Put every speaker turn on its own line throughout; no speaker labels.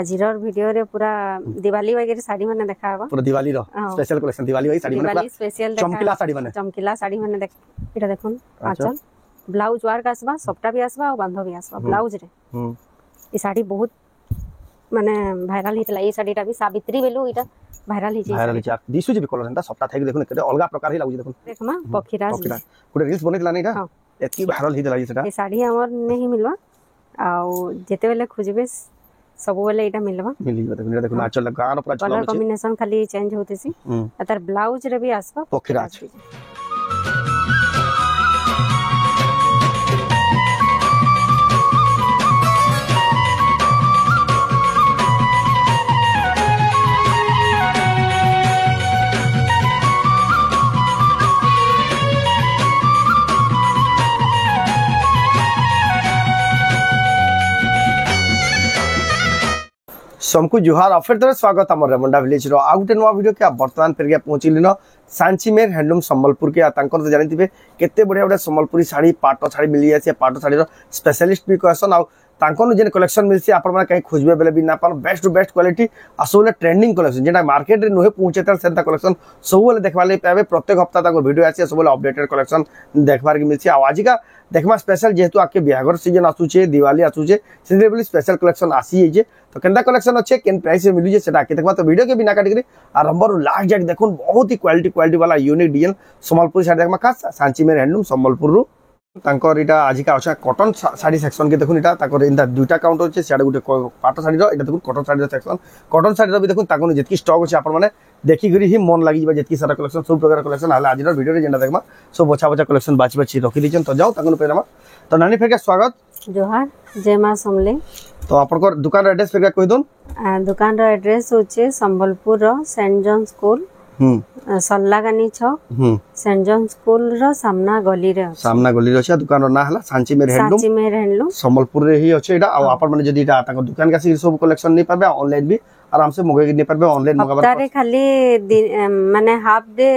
आजिरर video रे पूरा दिवाली वगैरह साड़ी माने देखाबा
पूरा दिवाली रो स्पेशल कलेक्शन दिवाली वाली साड़ी माने
दिवाली स्पेशल
चमकीला साड़ी माने
चमकीला साड़ी माने देख इटा देखुन आचल ब्लाउज वर्क आसबा सबटा भी आसबा और बांधो भी आसबा ब्लाउज रे ई साड़ी बहुत माने भाइराल हितला ई साड़ीटा भी सावित्री बेलु इटा भाइराल हिची
दिसु जे कलर एंता सबटा थाई देखुन केते अलगा प्रकार ही लागु देखुन
देखमा पखीराज
गुटे रील्स बनेतला नै ना एतकी भाइराल हितला ई सेटा
ई साड़ी हमर नहीं मिलवा आ जेते बेले खोजबे सब बेले इटा मिलवा
देखुन आचल गान पूरा
कलर कॉम्बिनेशन खाली चेंज होतेसी तार ब्लाउज रे भी आसबा
पखीराज सबको जुहार और फिर तरह स्वागत आम रेमुंडा विलेज रो आ गुटे नुआ वीडियो के वर्तमान फेर पहुंचली न सांचीमेर हैंडलूम संबलपुर के तांकर तो जानथिबे केते बढ़िया बढ़िया संबलपुरी साड़ी पाटो साड़ी मिली जाय पाटो साड़ी रो स्पेशलिस्ट भी कहसन आ तांकर जेन कलेक्शन मिलसी आपण माने कहीं खोजबे बेले भी ना पार बेस्ट टू बेस्ट क्वालिटी असोले ट्रेंडिंग कलेक्शन जेटा मार्केट रे नोहे पहुंचे तर सेंता कलेक्शन सब बेले देखबा ले पाबे प्रत्येक हफ्ता ताको वीडियो आसी सब बेले अपडेटेड कलेक्शन देखबार के मिलसी आ आज का देखमा स्पेशल जेहेतु आके बिहागर सीजन आसुचे दिवाली आसुचे से बोली स्पेशल कलेक्शन आसी जे तो केनता कलेक्शन अच्छे केन प्राइस में मिलुजे सेटा के देखबा तो वीडियो के बिना काटी आरंभ लास्ट जाक देखुन बहुत ही क्वालिटी वाला यूनिक डिजाइन संबलपुरी साड़ी देखमा खास सांचीमेर हैंडलूम संबलपुर रु तांकर इटा आजिका अच्छा कॉटन साड़ी सेक्शन के देखुन इटा ताकर इंदा दुटा काउंटर अछि साडे गुटे पाटो साड़ी रो इटा देखुन कॉटन साड़ी रो सेक्शन कॉटन साड़ी रो भी देखुन ताकोन जेतकी स्टॉक अछि आपण माने देखि गरी ही मन लागि बा जेतकी सारा कलेक्शन सब प्रकार कलेक्शन हाले आजिर वीडियो रे जेंडा देखमा सब बछा कलेक्शन बाची रखि दिजन तो जाओ ताकोन पेरामा तो नानी फेर के स्वागत
जोहार जय मां समले
तो आपनकर दुकान रो एड्रेस फेर के कहि दोन
दुकान रो एड्रेस होचे संबलपुर रो सेंट जॉन स्कूल सल्लागानी छक सेंट जॉन स्कूल रो सामना गली रे अछि
दुकान रो ना हला सांचीमेर हैंडलूम संबलपुर रे ही अछि एटा आ आपन माने जदी एटा ताको दुकान का सब कलेक्शन नै पाबे ऑनलाइन भी आराम से मगे नै पाबे ऑनलाइन मगाबा
तारे खाली माने हाफ डे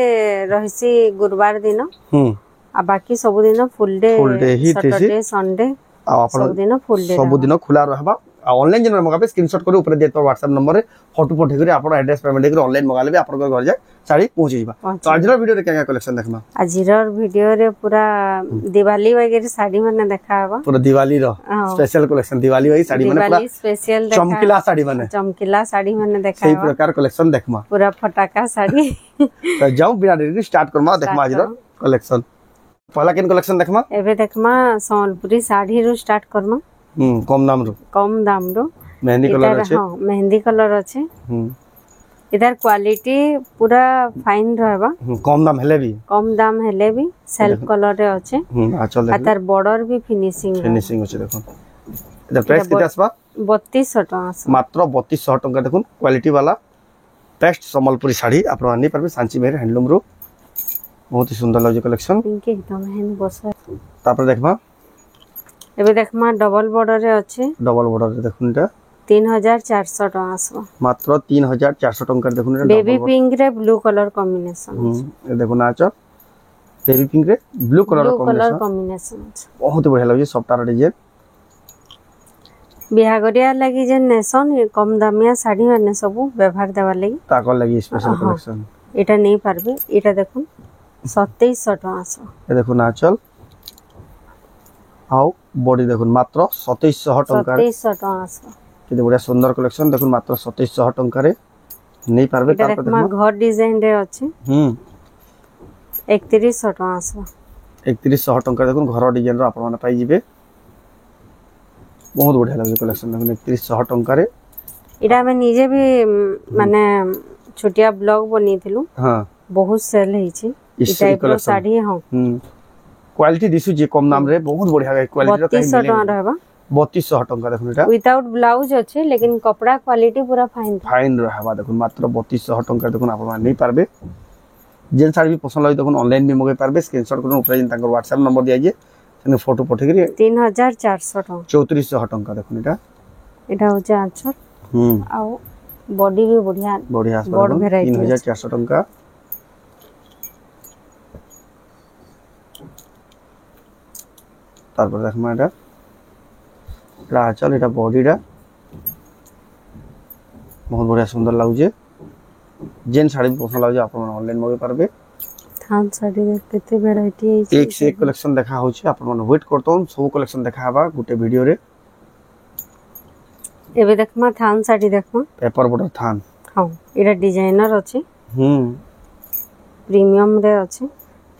रहिसी गुरुवार दिन आ बाकी सब दिन फुल डे सैटरडे संडे सब दिन
खुला रहबा ऑनलाइन जन मगाबे स्क्रीनशॉट करी ऊपर देत व्हाट्सएप नंबर रे फोटो पठे करी आपन एड्रेस पेमेंट करी ऑनलाइन मगा लेबे आपन घर जाय साड़ी पहुंच जाइबा तो आजिर वीडियो रे क्या कलेक्शन देखमा
आजिर वीडियो रे पूरा दिवाली वगैरह साड़ी माने देखाबा
पूरा दिवाली रो स्पेशल कलेक्शन दिवाली वाली साड़ी माने पूरा
स्पेशल
चमकीला साड़ी माने
देखाबा
सही प्रकार कलेक्शन देखमा
पूरा फटाका साड़ी
तो जाओ बिना देरी स्टार्ट करमा देखमा आजिर कलेक्शन पहला केन कलेक्शन देखमा
एबे देखमा संबलपुरी साड़ी रो स्टार्ट करमा
कम दाम रो मेहंदी कलर আছে
हां मेहंदी कलर আছে इधर क्वालिटी पूरा फाइन रहबा
कम दाम हेले भी
सेल्फ कलर रे আছে
आचल
अतर बॉर्डर भी फिनिशिंग
আছে देखो इधर प्राइस किते आसबा
3200 टका
मात्र 3200 टका देखुन क्वालिटी वाला बेस्ट संबलपुरी साड़ी आपण आनी परबे सांचीमेर हैंडलूम रो बहुत ही सुंदर लागे कलेक्शन
पिंक एकदम हैन बस
तापर देखबा
एबे देखमा डबल बॉर्डर रे अछि
डबल बॉर्डर रे देखुनटा
3400 टका आसबा
मात्र 3400 टका देखुन रे
बेबी पिंक रे ब्लू कलर कॉम्बिनेशन
ए देखुन आच बेबी पिंक रे ब्लू कलर
कॉम्बिनेशन
बहुत बढ़िया लागे सबटा डिजाइन
बिहागरिया लागि जे नेसन कम दामिया साड़ी माने सब व्यवहार देवा लागि
ताको लागि स्पेशल कलेक्शन
एटा नहीं पारबे एटा देखुन 2700 टका आसो
ए देखुन आचल आउ बॉडी देखुन मात्र 2700 टका
2700 टका आसो
किते बढ़िया सुंदर कलेक्शन देखुन मात्र 2700 टका रे नहीं पारबे
तार पर घर डिजाइन रे अछि 3100 टका आसो
3100 टका देखुन घर डिजाइन रो आपण माने पाई जिबे बहुत बढ़िया लागे कलेक्शन देखुन 3100 टका रे
इडा में निजे भी माने छोटिया ब्लॉग बनीथिलु
हां
बहुत सेल हेछि ई टाइप रो साड़ी हां
क्वालिटी दिसु जे कम नाम रे बहुत बढ़िया क्वालिटी रो
3200 टका रहबा
3200 टका देखुन एटा
विदाउट ब्लाउज अछि लेकिन कपड़ा क्वालिटी पूरा फाइन
रहबा देखुन मात्र 3200 टका देखुन आपण नहीं पारबे जेन साड़ी भी पसंद लागि देखुन ऑनलाइन भी मगे पारबे स्क्रीनशॉट करून ऊपर जिन ताकर व्हाट्सएप नंबर दिया जे तने फोटो पठे करी
3400 टका
3400 टका देखुन
एटा हो जा आंसर आ बॉडी भी बढ़िया बॉड वैरायटी
3400 टका तारपर देखमा एटा आचल एटा बॉडीटा बहुत बढ़िया सुंदर लागुचे जेन साड़ी पसंद लागुचे आपण ऑनलाइन मगे पारबे
थान साड़ी रे केते वैरायटी है
एक से एक कलेक्शन देखा होचे आपण मन वेट करतो सब कलेक्शन देखा हबा गुटे वीडियो रे
एबे देखमा थान साड़ी देखमा
पेपर बॉर्डर थान
हां एरा डिजाइनर अछि
हम्म
प्रीमियम रे अछि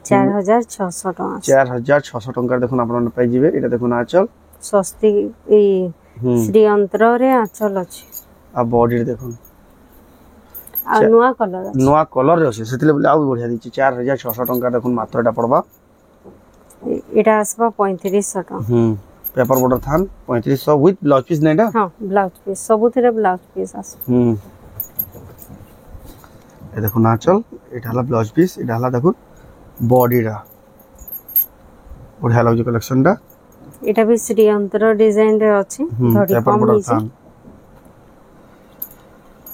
4600 टका
4600 टका देखुन आपण मन पाई जिवे एटा देखुन आचल
सस्ती ई श्री यंत्र रे आचल अछि
आ बॉडी रे देखुन
आ नुआ
कलर रे अछि सेतिले बोले आ बढ़िया दिछि 4600 टका देखुन मात्र एटा पड़बा
एटा आसबा 3500 टका
पेपर बॉर्डर थान 3500 विथ ब्लाउज पीस नैडा
हां ब्लाउज पीस सबुथिरे ब्लाउज पीस आस
ए देखुन आचल एटा हला ब्लाउज पीस एटा हला देखुन बॉडी रा बढ़िया लागु कलेक्शन दा
एटा भी श्री यंत्र डिजाइन रे अछि थोड़ी कम हिसी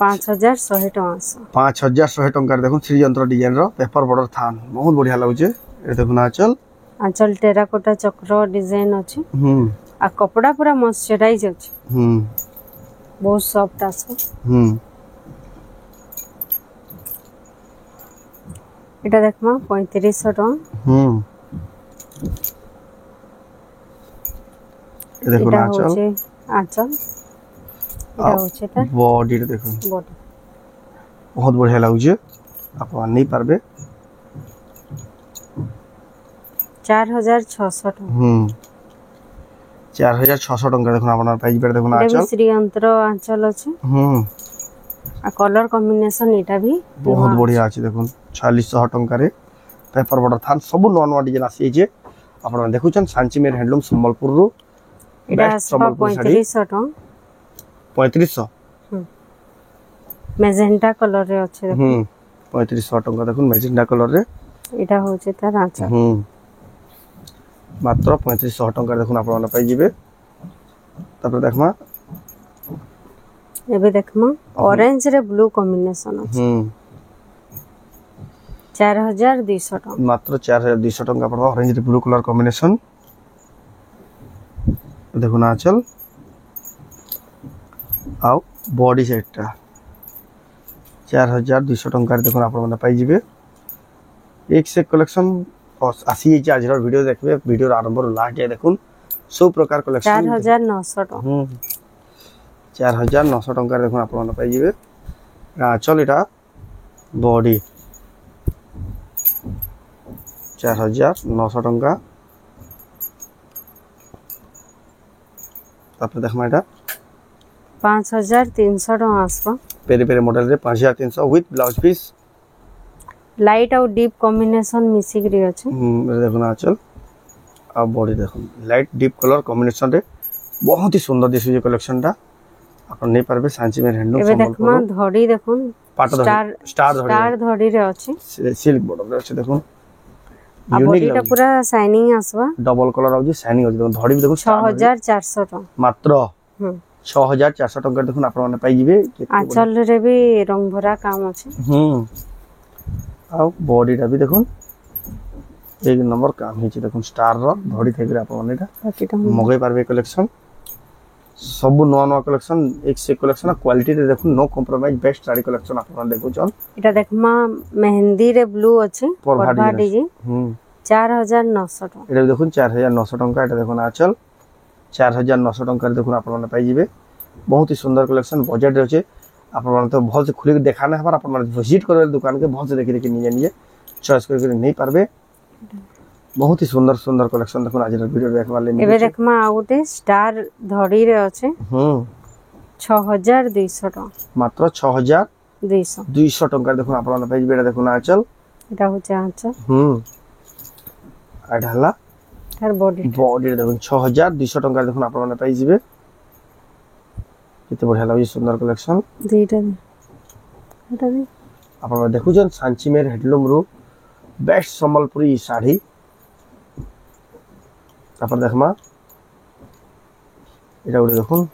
5100 टका
5100 टका देखुन श्री यंत्र डिजाइन रो पेपर बॉर्डर थान बहुत बढ़िया लागुचे ए देखुन आचल
टेराकोटा चक्र डिजाइन अछि आ कपड़ा पूरा मॉइस्चराइज अछि बहुत सॉफ्ट आसो एटा देखमा 3500 टका
ए देखुन आचल
आचल एटा होचे त
बॉडी रे देखुन
बॉडी
बहुत बढ़िया लागुचे आपण नहीं पारबे
4600 टका
4600 टका देखुन आपण पाई जिबे देखुन आचल
श्री यंत्र आचल अछि आ कलर कॉम्बिनेशन एटा भी
बहुत बढ़िया अछि देखुन 4600 टका रे पेपर बॉर्डर थान सब नवा नवा डिजाइन आसी जे आपण देखुचन सांची मेर हैंडलूम संबलपुर रो
एटा 3500 टका
3500
मेजेंटा कलर रे अछि देखुन
3500 टका देखुन मेजेंटा कलर रे
एटा होचे त रांचा
मात्र 3500 टका देखुन आपण पाई जिबे तापर देखमा
एबे देखमा ऑरेंज रे ब्लू कॉम्बिनेशन अछि 4200 टका
मात्र 4200 टका पड़बा ऑरेंज रे ब्लू कलर कॉम्बिनेशन देखुन आचल आ बॉडी सेटटा 4200 टका देखुन आपण मन पाई जिबे एक से कलेक्शन आसी जे आज वीडियो देखबे वीडियो आरंभ रो लास्ट जाय देखुन सब प्रकार कलेक्शन
4900 टका
4900 टका देखुन आपण मन पाई जिबे आचल एटा बॉडी 4900 टका तापर देखमा एटा
5300 टका आसबा
पेरे पेरे मॉडल रे 5300 विथ ब्लाउज पीस
लाइट और डीप कॉम्बिनेशन मिसी करी अछि
देखुन आचल आ बॉडी देखुन लाइट डीप कलर कॉम्बिनेशन रे बहुत ही सुंदर दिसु जे कलेक्शन टा अपन नहीं पारबे सांची में हैंडलूम
एबे देखमा धड़ी देखुन स्टार धड़ी रे अछि
सिल्क बॉर्डर रे अछि देखुन
यूनिक टा पूरा शाइनिंग आसबा
डबल कलर आउजी शाइनिंग आउजी देखुन धड़ी भी देखुन
6400 टका
मात्र 6400 टका देखुन आपण माने पाई जिवे
आचल रे भी रंग भरा काम अछि
आ बॉडी टा भी देखुन एक नंबर काम हिची देखुन स्टार रो धड़ी थे रे आपण एटा मगे पारबे कलेक्शन सब नवा नवा कलेक्शन एक से कलेक्शन क्वालिटी रे देखुन no compromise best sari collection आपण देखु चल
एटा देखमा मेहंदी रे ब्लू अछि परभा डिजी 4900 टका
एटा देखुन 4900 टका एटा देखुन आचल 4900 टका देखुन आपण माने पाई जिवे बहुत ही सुंदर कलेक्शन बजट रे अछि आपण माने तो बहुत से खुली के देखाना हमार आपण माने विजिट करबे दुकान के बहुत से देखि देखि निजे निजे चॉइस करके नहीं पारबे बहुत ही सुंदर सुंदर कलेक्शन देखुन आज वीडियो देखबा ले
एबे देखमा आउटे स्टार धड़ी रे अछि 6200 टका
मात्र 6200 टका देखुन आपण माने पाई जिवे देखुन आचल
एटा होचे आचल
आ ढाला
तार बॉडी
देखुन 6200 टका देखुन आपण माने पाई जिवे केते बढ़िया लागै सुंदर कलेक्शन
दुईटा एटा भी
आपण देखुजन सांची मेर हैंडलूम रो बेस्ट संबलपुरी साड़ी तापर देखमा एटा गुडी देखुन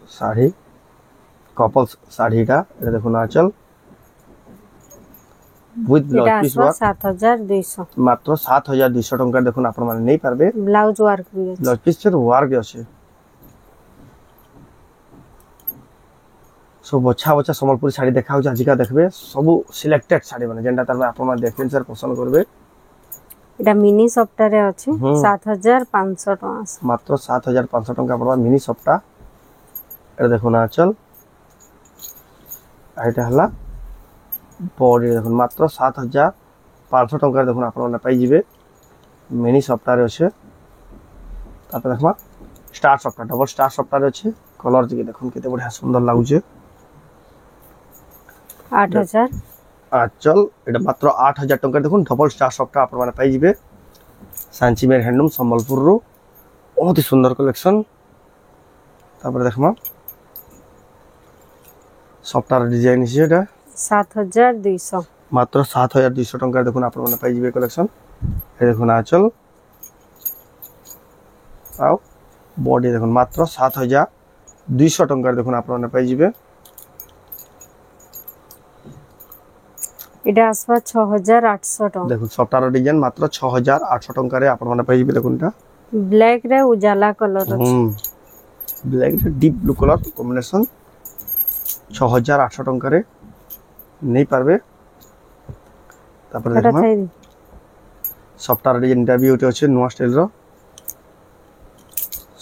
साड़ी कपल्स साड़ीटा एटा देखुन आचल विथ ब्लाउज पीस वर्क
7200
मात्र 7200 टका देखुन आपण माने नहीं पारबे
ब्लाउज वर्क भी
ब्लाउज पीस से वर्क अछि सब बछा बछा संबलपुरी साड़ी देखा हो आजिका देखबे सब सिलेक्टेड साड़ी माने जेंटा तार में आपन देखिन सर पसंद करबे
এটা মিনি সফটারে আছে 7500 টাকা
मात्र 7500 टंका पड़वा मिनी सफ्टा এটা দেখুন আঁচল এটা হলা বডি দেখুন মাত্র 7500 टंका দেখুন আপনারা পাই যাবে মিনি সফটারে আছে তারপর দেখবা স্টার সফটা ডবল স্টার সফটারে আছে কলর দিকে দেখুন কেতে বড়িয়া সুন্দর লাগুছে
8000
আঁচল এটা মাত্র 8000 टंका দেখুন ডবল স্টার সফটা আপনারা পাই যাবে সাঞ্চিমের হ্যান্ডলুম সম্বলপুর রু बहुत ही सुंदर कलेक्शन তারপরে দেখবা সফটার ডিজাইন আছে এটা
7200
মাত্র 7200 টাকা দেখুন আপনারা পাই যাবে কালেকশন এই দেখুন আঁচল আও বডি দেখুন মাত্র 7200 টাকা দেখুন আপনারা পাই যাবে
এটা আসবা 6800 টাকা
দেখুন সফটার ডিজাইন মাত্র 6800 টাকা রে আপনারা পাই যাবে দেখুন এটা
ব্ল্যাক রে উজালা কালার আছে
ব্ল্যাক রে ডিপ ব্লু কালার কম্বিনেশন 6800 টাকা রে নেই পারবে তারপরে দেখুন সফটার ডিজাইনটা বি ওটা আছে নোয়া স্টাইল র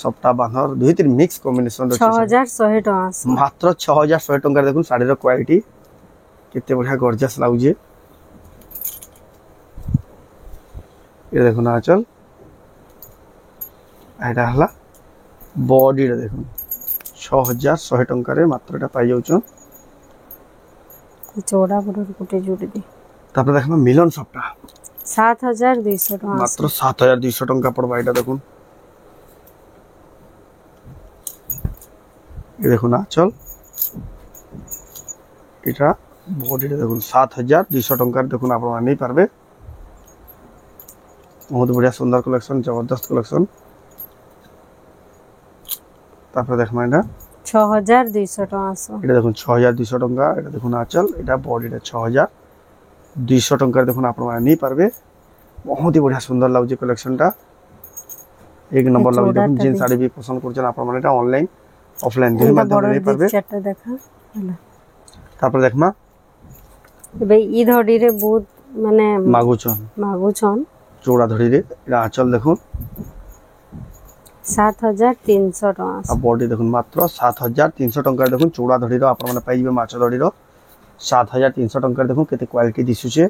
সফটা বানর দুই তিন মিক্স কম্বিনেশন আছে
6100 টাকা
মাত্র 6100 টাকা দেখুন শাড়ির কোয়ালিটি কেতে বড়িয়া গর্জিয়াস লাগুছে এটা দেখুন আঁচল এটা হলা বডিটা দেখুন 6100 টাকা রে মাত্র এটা পাই যাউছন
চৌড়া বড় গুটে জুড়ে দি
তারপরে দেখবা মিলন সফটা
7200 টাকা
মাত্র 7200 টাকা পড়বা এটা দেখুন এই দেখুন আঁচল এটা বডিটা দেখুন 7200 টাকার দেখুন আপনারা নেই পারবে बहुत बढ़िया सुंदर कलेक्शन जबरदस्त कलेक्शन তারপরে দেখুন এটা
6200 টাকা
এটা দেখুন 6200 টাকা এটা দেখুন আঁচল এটা বডিটা 6200 টাকার দেখুন আপনারা নেই পারবে बहुत ही बढ़िया सुंदर लाଗୁଛି कलेक्शनটা एक नंबर लाଗୁଛି দেখুন जिन साड़ी भी पसंद করছেন আপনারা এটা অনলাইন অফলাইন দুই মাধ্যমে নেই পারবে
চারটা দেখা হলো
তারপরে দেখমা
এবে ই ধড়িরে বহুত মানে মাগুছন
চৌড়া ধড়িরে এটা আঁচল দেখুন
7300 টাকা
আর বডি দেখুন মাত্র 7300 টাকা দেখুন চৌড়া ধড়ির আপনারা পাই যাবে মাছ ধড়ির 7300 টাকা দেখুন কেতে কোয়ালিটি দিছুছে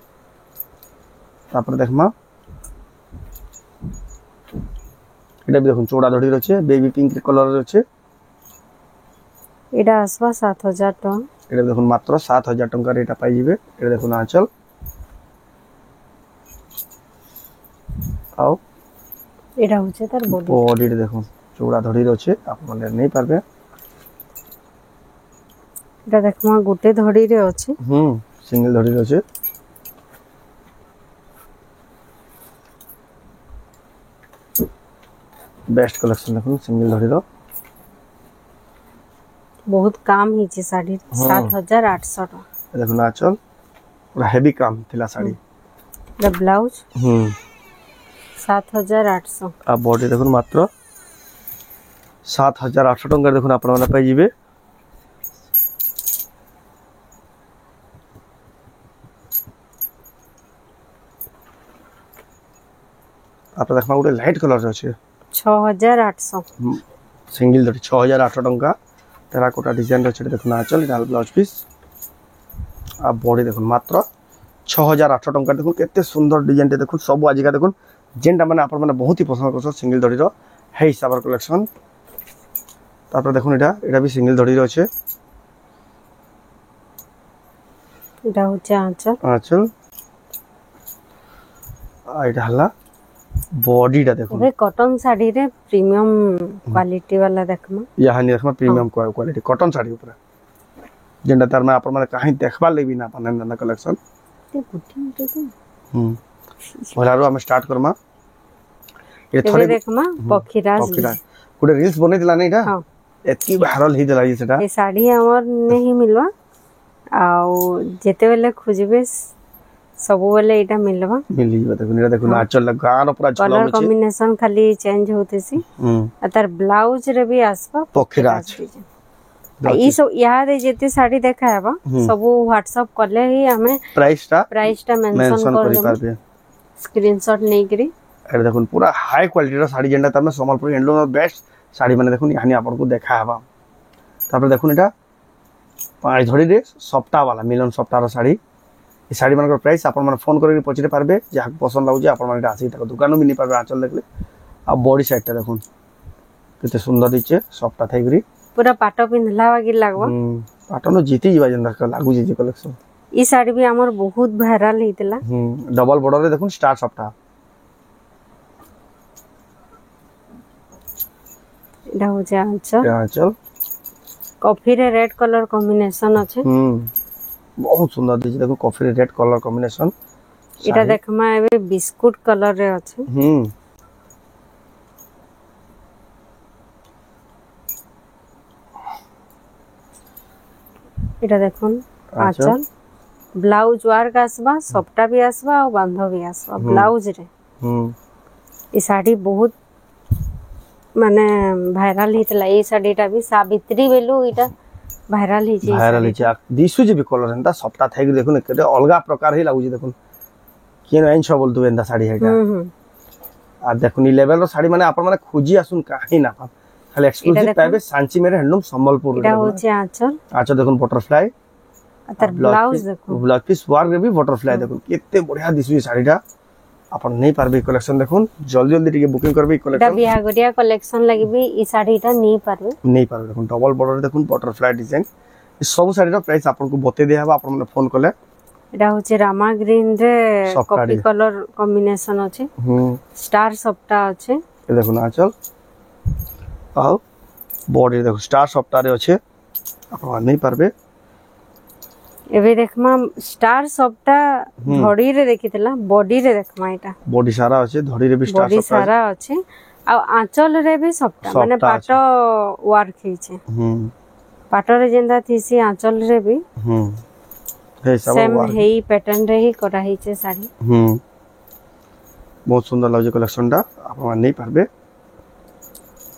তারপরে দেখমা এটা দেখুন চৌড়া ধড়ির আছে বেবি পিঙ্ক কালার আছে
এটা আসবা 7000 টাকা
এটা দেখুন মাত্র 7000 টাকা এটা পাই যাবে এটা দেখুন আঁচল আও
এটা হচ্ছে তার
বডিটা দেখুন চৌড়া ধড়ির আছে আপনারা নেই পারবে
এটা দেখো গোটে ধড়িরে আছে
সিঙ্গেল ধড়ির আছে बेस्ट कलेक्शन देखो सिंगल धड़ी रो
बहुत काम हिचे साड़ी 7800 टाका
देखो ना चल पूरा हेवी काम थिला साड़ी
द ब्लाउज 7800
आ बॉडी देखो मात्र 7800 टंका देखो आपण माने पाई जिवे आप देखमा गोटे लाइट कलर আছে
6800
सिंगल धड़ी 6800 टंका टेराकोटा डिजाइन আছে দেখুন আঁচল এটা ব্লাউজ পিস আর বডি দেখুন মাত্র 6800 टंका দেখুন কেতে সুন্দর ডিজাইনটা দেখুন সব আজিকা দেখুন যেটা মানে আপন মানে বহুত হি পছন্দ করছো সিঙ্গেল ধড়ির হে হিসাবৰ কালেকশন তারপর দেখুন এটা भी সিঙ্গেল ধড়ির আছে
এটা হচ্ছে
আঁচল আর এটা হলা बॉडीটা দেখুন
ए कॉटन साड़ी रे प्रीमियम क्वालिटी वाला देखमा
यहाँ नि देखमा प्रीमियम क्वालिटी कॉटन साड़ी ऊपर जेंडा तार में आपण माने काहे देखबा लेबी ना अपन नंदा कलेक्शन
ते गुटी देखो
पहलारो हम स्टार्ट करमा ये
थोड़े देखमा पखीराज
गुटे रील्स बने दिला नहीं हां एतकी वायरल ही दिला ये सेटा
ए साड़ी हमर नहीं मिलवा आउ जेते बेले खोजबे सब वाले एटा मिलवा
मिली देखो देखो आंचल गार पूरा झलम
कलर कॉम्बिनेशन खाली चेंज होतेसी तार ब्लाउज रे भी आसबा
पखीराज
ई सब याद जेते साड़ी देखा है सब व्हाट्सएप करले ही हमें प्राइस टा मेंशन कर पारबे स्क्रीनशॉट नै करी।
अरे देखो पूरा हाई क्वालिटी रो साड़ी जेंडा तमे संबलपुर हैंडलूम बेस्ट साड़ी माने देखो यानी आपन को देखा हबा। तापर देखो एटा 5 धड़ी रे सप्ताह वाला मिलन सप्ताह रो साड़ी ई साड़ी मानकर प्राइस आपन माने फोन करके पछरे पारबे जहा पसंद लागु जे आपन माने आसी तक दुकान में नि पारबे आंचल देखले। आ बॉडी साइड टा देखो किते सुंदर दिचे सप्ताह थाइगरी
पूरा पाटो पिनला वागी लागबो
पाटो न जीती जीवा जेंदा लागु जे कलेक्शन।
ई साड़ी भी हमर बहुत वायरल हेतला
डबल बॉर्डर रे देखो स्टार सप्ताह
एटा हो जा आंचल कॉफी रे रेड कलर कॉम्बिनेशन अछि
बहुत सुंदर दिछि देखो कॉफी रे रेड कलर कॉम्बिनेशन।
एटा देखमा एबे बिस्कुट कलर रे अछि एटा देखुन आंचल ब्लाउज वर्क आसबा सपटा भी आसबा और बांधो भी आसबा ब्लाउज रे ई साड़ी बहुत माने वायरल हितला। ए साड़ीटा भी सावित्री बेलु इटा वायरल हिची
दिसु जे भी कलर एंता सप्ताह थाइक देखुन केते अलगा प्रकार ही लागु जे देखुन केन आइन सब बोलतु एंता साड़ी हेटा आ देखुन ई लेवल रो साड़ी माने आपन माने खोजी आसुन काहे ना पाब खाली एक्सक्लूसिव पाबे सांची मेरे हैंडलूम संबलपुर
एटा होचे आंचल
देखुन बटरफ्लाई
अतर ब्लाउज देखुन
ब्लाउज पीस वर्क रे भी बटरफ्लाई देखुन केते बढ़िया दिसु ई साड़ीटा अपन नहीं पारबे कलेक्शन देखुन जल्दी जल्दी टिके बुकिंग करबे कलेक्शन।
एटा बिहागरिया कलेक्शन लागि भी ई साड़ीटा नहीं पारबे
देखुन डबल बॉर्डर देखुन बटरफ्लाई डिजाइन ई सब साड़ी रो प्राइस आपन को बते दे हबा आपन माने फोन करले।
एटा होचे रामा ग्रीन रे कॉफी कलर कॉम्बिनेशन अछि स्टार सप्ता अछि
ए देखुन आंचल आ बॉडी देखो स्टार सप्ता रे अछि आपन नहीं पारबे
एबे देखमा स्टार सप्ता धड़ी रे देखितला बॉडी रे देखमा एटा
बॉडी सारा अछि धड़ी रे भी स्टार
बॉडी सारा अछि आ आंचल रे भी सप्ता माने पाटो वर्क हिचे पाटो रे जेंदा थीसी आंचल रे भी
हे सब
सेम हेई पैटर्न रे ही करा हिचे साड़ी
बहुत सुंदर लागे कलेक्शन टा आपन नहीं पारबे।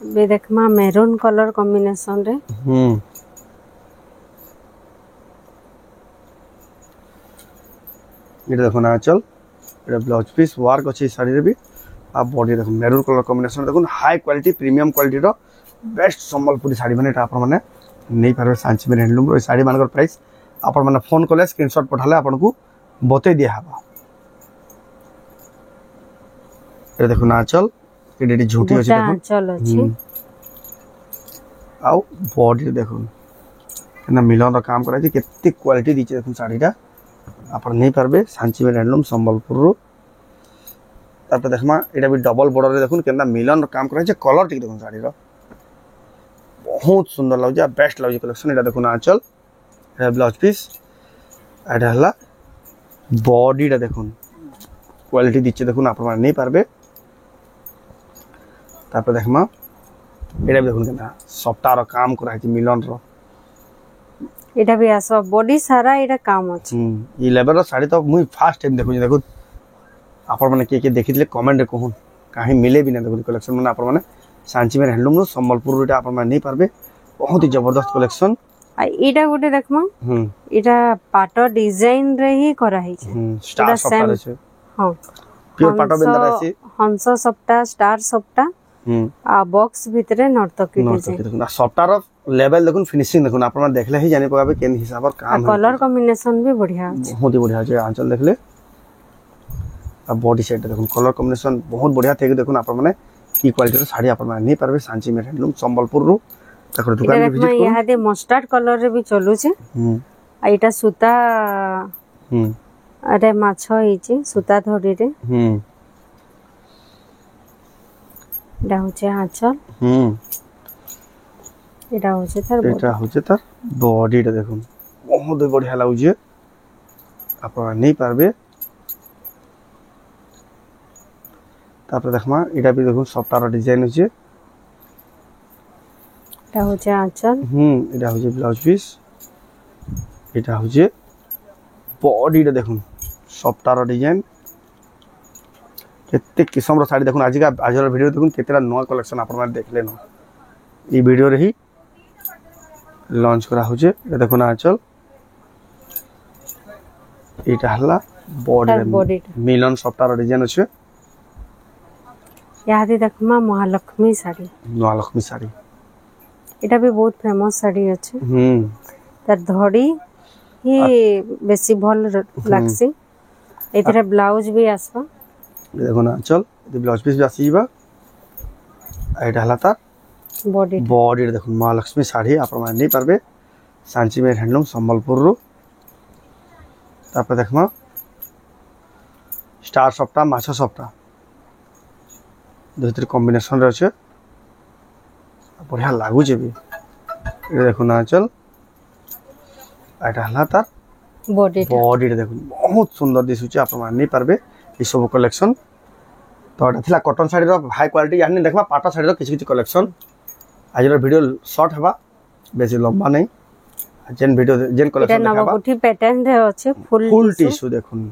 बे देखमा मैरून कलर कॉम्बिनेशन रे
ये देखो ना आंचल ये ब्लाउज पीस वर्क अछि साड़ी रे भी आ बॉडी देखो मैरून कलर कॉम्बिनेशन देखो हाई क्वालिटी प्रीमियम क्वालिटी रो बेस्ट संबलपुरी साड़ी माने एटा आपन माने नहीं पारबे सांची में हैंडलूम रो साड़ी मानकर प्राइस आपन माने फोन करले स्क्रीनशॉट पठाले आपन को बते दिया हबा। ये देखो ना आंचल एडी झूठी अछि देखो
आंचल अछि
आ बॉडी देखो ना मिलन रो काम करा छै केते क्वालिटी दिचे देखो साड़ीटा आपन नहीं पारबे सांची में हैंडलूम संबलपुर रो। तापर देखमा एटा भी डबल बॉर्डर रे देखुन केना मिलन रो काम करा छै कलर ठीक देखुन साड़ी रो बहुत सुंदर लागै बेस्ट लागै कलेक्शन। एटा देखुन आंचल ए ब्लाउज पीस एटा हला बॉडी टा देखुन क्वालिटी दिचे देखुन आपन नहीं पारबे। तापर देखमा एटा भी देखुन केना सप्ताह रो काम करा छै मिलन रो
एटा भी आसो बॉडी सारा एटा काम अछि
ई लेवल रो साड़ी तो मुई फर्स्ट टाइम देखु देखो आपन माने के देखितले कमेंट रे कहून काहे मिले भी ना देखो कलेक्शन माने आपन माने सांची में हैंडलूम रो संबलपुर रो आपन माने नहीं पारबे बहुत ही जबरदस्त कलेक्शन।
आ एटा गोटे देखमा एटा पाटो डिजाइन रे ही करा है
स्टार सप्ताह रे छै हां प्योर पाटो बेंदा रहै
हंस सप्ताह स्टार सप्ताह आ बॉक्स भीतरे नर्तकी
डिजाइन आ सप्ताह रो लेवल देखुन फिनिशिंग देखुन आपन देखले ही जानि पाबे केन हिसाब काम
कलर कॉम्बिनेशन भी बढ़िया अछि
बहुत ही बढ़िया छै आंचल देखले आ बॉडी सेट देखुन कलर कॉम्बिनेशन बहुत बढ़िया थे देखुन आपन माने की क्वालिटी रो साड़ी आपन माने नहीं पारबे सांची में हैंडलूम संबलपुर रो तकर दुकान के विजिट
यहा दे मस्टर्ड कलर रे भी चलु छै आ एटा सूता अरे माछो हिची सूता धड़ी रे एटा होचे आंचल एटा होचे तार
बॉडी टा देखुन बहुत बढ़िया लागु जे आपन नहीं पारबे। तापर देखमा एटा भी देखुन सप्ताह रो डिजाइन होचे
एटा होचे आंचल
एटा होचे ब्लाउज पीस एटा होचे बॉडी टा देखुन सप्ताह रो डिजाइन केते किस्म रो साड़ी देखुन आज रो वीडियो देखुन केतेरा नया कलेक्शन आपन माने देखले न ई वीडियो रे ही लॉन्च करा होचे ये देखो ना आंचल एटा हला
बॉडी
बॉडी मिलन सफ्टार डिजाइन अछि
यादी देखमा महालक्ष्मी साड़ी
महालक्ष्मी साड़ी
एटा भी बहुत फेमस साड़ी अछि तार धड़ी ही बेसी भल लागसी एथरे ब्लाउज भी आसबा
देखो ना चल ये ब्लाउज पीस भी आसी जीवा एटा हला तार
बॉडी
बॉडी देखो महालक्ष्मी साड़ी आपण मान नहीं पारबे सांची में हैंडलूम संबलपुर रो तापर देखमा स्टार सफ्टा माछा सफ्टा दुइतर कॉम्बिनेशन रे अछि बढ़िया लागु जे भी ये देखो ना चल एटा हला तार बॉडी देखो बहुत सुंदर दिसुची आपण मान नहीं पारबे ई सब कलेक्शन तो एटा थिला कॉटन साड़ी रो हाई क्वालिटी यानी देखबा पाटा साड़ी रो किछि कलेक्शन आज वीडियो शॉर्ट हवा बेसी लंबा नहीं जेन वीडियो जेन कलेक्शन
देखबा एटा नवगुठी पैटर्न रे अछि
फुल टिश्यू देखुन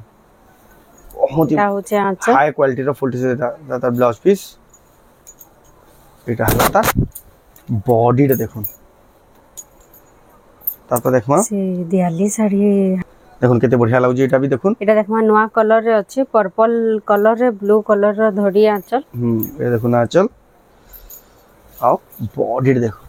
बहुत
एटा होचे आंचल
हाई क्वालिटी रो फुल टिश्यू दाता ब्लाउज पीस एटा हलाता बॉडी रे देखुन तापर देखमा
से दियाली साड़ी
देखुन केते बढ़िया लागु एटा भी देखुन
एटा देखमा नवा कलर रे अछि पर्पल कलर रे ब्लू कलर रो धड़ी आंचल
ये देखुन आंचल आओ बॉडी रे देखो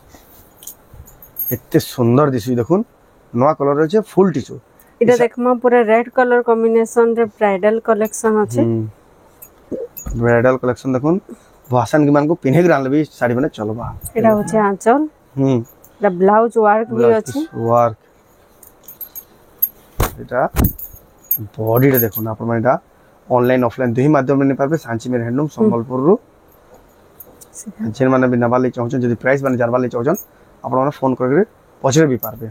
एते सुंदर दिसु देखुन नवा कलर रे फुल टिश्यू
एटा देखमा पूरा रेड कलर कॉम्बिनेशन रे ब्राइडल कलेक्शन अछि
ब्राइडल कलेक्शन देखुन भाषण के मान को पिन्हे ग्रान भी साड़ी बने चलबा
एटा होचे आंचल एटा ब्लाउज वर्क भी अछि
वर्क एटा बॉडी रे देखुन आपण मानेटा ऑनलाइन ऑफलाइन दुही माध्यम रे नै पाबे सांची में हैंडलूम संबलपुर रो जेन माने भी नबाली चाहछन जदी प्राइस माने जानबाली चाहछन आपण माने फोन करके पछरे भी पारबे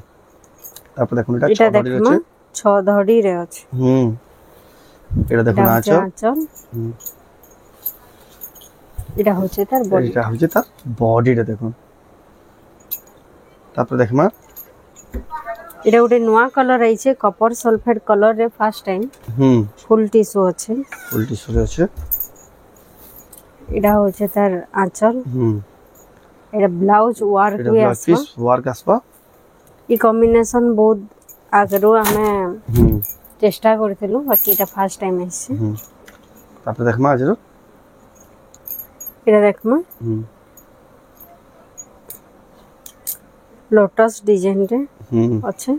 तापर देखुन एटा 6 धड़ी रे
6 धड़ी रे अछि
एटा देखुन आंचल
एटा होचे तार बॉडी
एटा होचे तार बॉडी रे देखुन तापर देखमा
एटा उटे नवा कलर आइछे कॉपर सल्फेट कलर रे फर्स्ट टाइम फुल टिश्यू अछि
फुल टिश्यू रे अछि
एटा होचे तार आंचल एटा ब्लाउज वर्क भी आसबा
वर्क आसबा
ई कॉम्बिनेशन बहुत आगरो हमें चेष्टा करथिलु बाकी एटा फर्स्ट टाइम आइछे
तापर देखमा आजरो
एटा देखमा लोटस डिजाइन रे अच्छे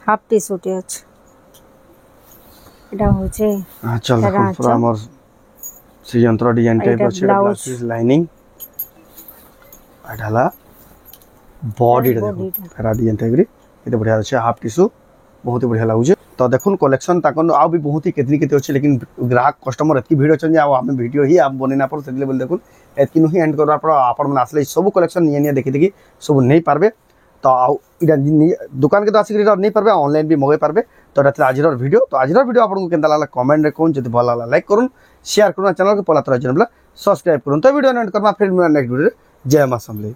हाफ टी शर्ट अछि एटा होचे
चल पूरा हमर श्रीयंत्र डिजाइन टाइप अछि ब्लाउज लाइनिंग आढाला बॉडी रे देखो फेरा डिजाइन टाइप रे एते बढ़िया अछि हाफ टिश्यू बहुत ही बढ़िया लागु छै तो देखुन कलेक्शन ताकन आ भी बहुत ही केतनी केते अछि लेकिन ग्राहक कस्टमर एतकी भीड़ अछि आ हमें वीडियो ही आप बनेना पर सेले बोल देखुन एतकी नु ही एंड करबा पर आपण मन आसले सब कलेक्शन निया देखि देखि सब नहीं पारबे तो इटा दुकान के तो आसिक नहीं पारबे ऑनलाइन भी मगे पारबे तो एटा आज वीडियो तो आज वीडियो आपन को केनता लागला कमेंट रे कोन जति भल लागला लाइक करूँ शेयर करूँ चैनल के पला तरह जनबला सब्सक्राइब करूँ तो वीडियो एंड करबा फिर नेक्स्ट वीडियो जय मां समले।